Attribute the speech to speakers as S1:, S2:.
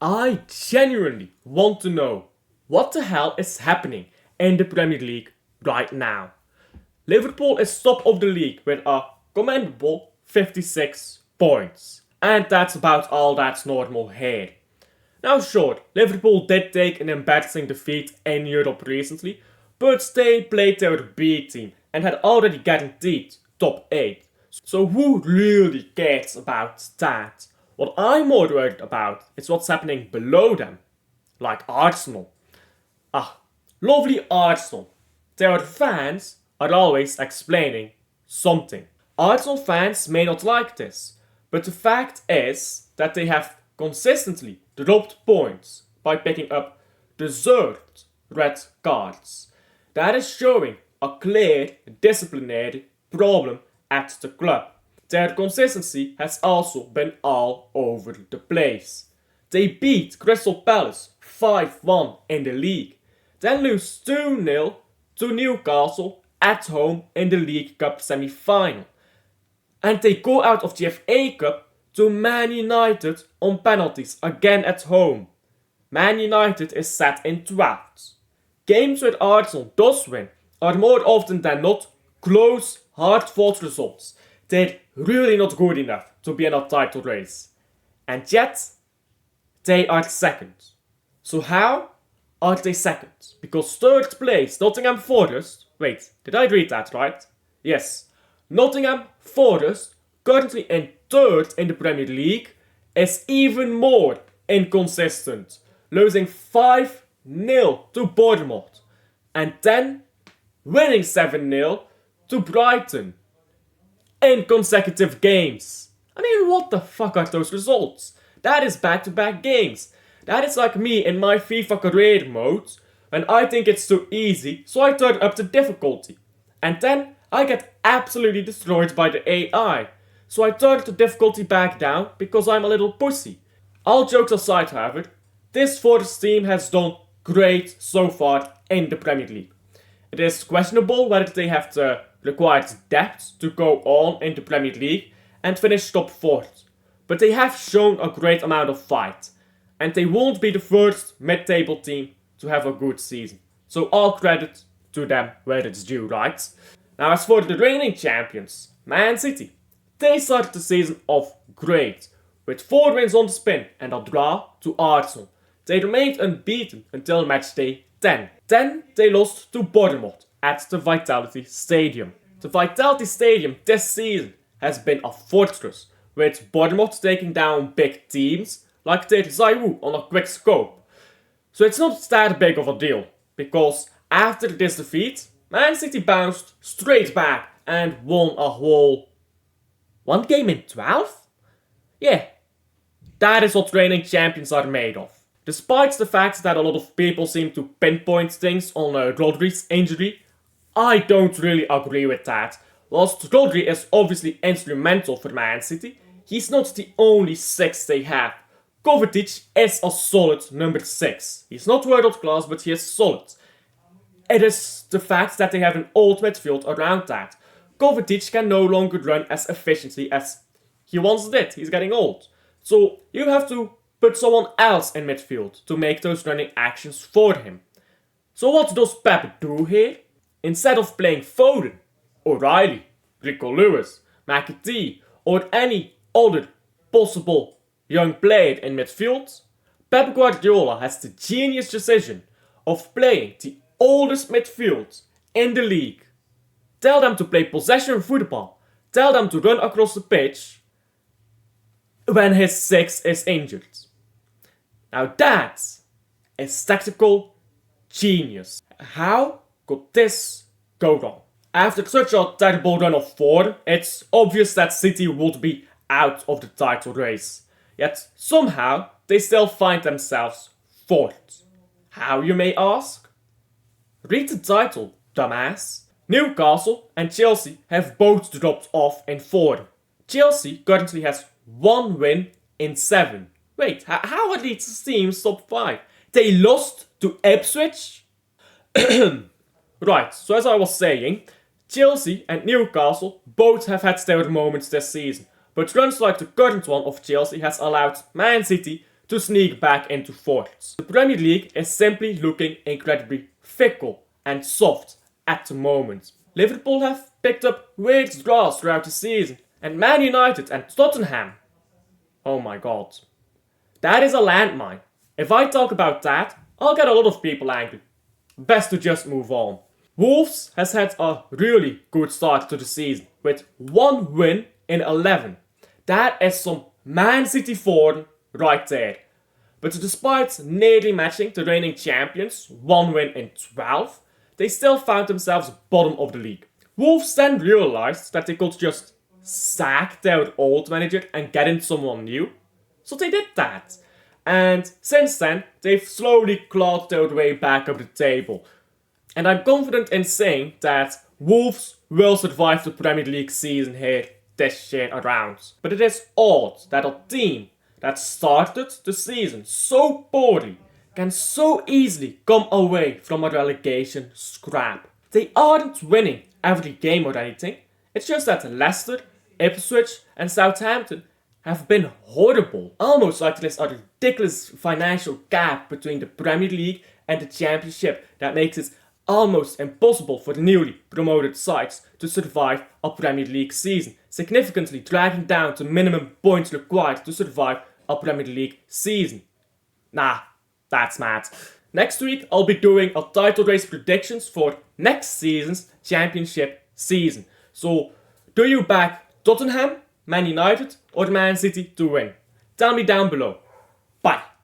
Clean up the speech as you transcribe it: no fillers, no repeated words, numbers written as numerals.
S1: I genuinely want to know what the hell is happening in the Premier League right now. Liverpool is top of the league with a commendable 56 points. And that's about all that's normal here. Now sure, Liverpool did take an embarrassing defeat in Europe recently, but they played their B team and had already guaranteed top 8. So who really cares about that? What I'm more worried about is what's happening below them. Like Arsenal. Lovely Arsenal. Their fans are always explaining something. Arsenal fans may not like this, but the fact is that they have consistently dropped points by picking up deserved red cards. That is showing a clear disciplinary problem at the club. Their consistency has also been all over the place. They beat Crystal Palace 5-1 in the league, then lose 2-0 to Newcastle at home in the League Cup semi-final. And they go out of the FA Cup to Man United on penalties again at home. Man United is set in 12th. Games where Arsenal does win are more often than not close, hard-fought results. They're really not good enough to be in a title race. And yet, they are second. So how are they second? Because third place, Nottingham Forest... Wait, did I read that right? Yes. Nottingham Forest, currently in third in the Premier League, is even more inconsistent, losing 5-0 to Bournemouth, and then winning 7-0 to Brighton in consecutive games. I mean, what the fuck are those results? That is back-to-back games. That is like me in my FIFA career mode, when I think it's too easy, so I turn up the difficulty. And then I get absolutely destroyed by the AI. So I turn the difficulty back down because I'm a little pussy. All jokes aside, however, this Forest team has done great so far in the Premier League. It is questionable whether they have the required depth to go on in the Premier League and finish top 4th. But they have shown a great amount of fight. And they won't be the first mid-table team to have a good season. So all credit to them where it's due, right? Now as for the reigning champions, Man City, they started the season off great, with 4 wins on the spin and a draw to Arsenal. They remained unbeaten until matchday 10. Then they lost to Bournemouth at the Vitality Stadium. The Vitality Stadium this season has been a fortress, with Bournemouth taking down big teams like their Zaïwu on a quick scope. So it's not that big of a deal, because after this defeat, Man City bounced straight back and won a whole 1 game in 12? Yeah, that is what reigning champions are made of. Despite the fact that a lot of people seem to pinpoint things on Rodri's injury, I don't really agree with that. Whilst Rodri is obviously instrumental for Man City, he's not the only 6 they have. Kovacic is a solid number 6. He's not world class, but he is solid. It is the fact that they have an old midfield around that. Kovacic can no longer run as efficiently as he once did. He's getting old. So you have to put someone else in midfield to make those running actions for him. So what does Pep do here? Instead of playing Foden, O'Reilly, Rico Lewis, McAtee, or any other possible young player in midfield, Pep Guardiola has the genius decision of playing the oldest midfield in the league. Tell them to play possession football. Tell them to run across the pitch when his 6 is injured. Now that is tactical genius. How could this go wrong? After such a terrible run of form, it's obvious that City would be out of the title race. Yet somehow they still find themselves 4th. How, you may ask? Read the title, dumbass. Newcastle and Chelsea have both dropped off in form. Chelsea currently has 1 win in 7. Wait, how are these teams top 5? They lost to Ipswich? Right, so as I was saying, Chelsea and Newcastle both have had their moments this season, but runs like the current one of Chelsea has allowed Man City to sneak back into fourths. The Premier League is simply looking incredibly fickle and soft at the moment. Liverpool have picked up weird draws throughout the season, and Man United and Tottenham. Oh my god. That is a landmine. If I talk about that, I'll get a lot of people angry. Best to just move on. Wolves has had a really good start to the season with 1 win in 11. That is some Man City form right there. But despite nearly matching the reigning champions, 1 win in 12, they still found themselves bottom of the league. Wolves then realized that they could just sack their old manager and get in someone new. So they did that. And since then, they've slowly clawed their way back up the table. And I'm confident in saying that Wolves will survive the Premier League season here this year around. But it is odd that a team that started the season so poorly can so easily come away from a relegation scrap. They aren't winning every game or anything. It's just that Leicester, Ipswich and Southampton have been horrible. Almost like there's a ridiculous financial gap between the Premier League and the Championship that makes it almost impossible for the newly promoted sides to survive a Premier League season, significantly dragging down the minimum points required to survive a Premier League season. Nah, that's mad. Next week I'll be doing a title race predictions for next season's Championship season. So, do you back Tottenham, Man United or Man City to win? Tell me down below. Bye.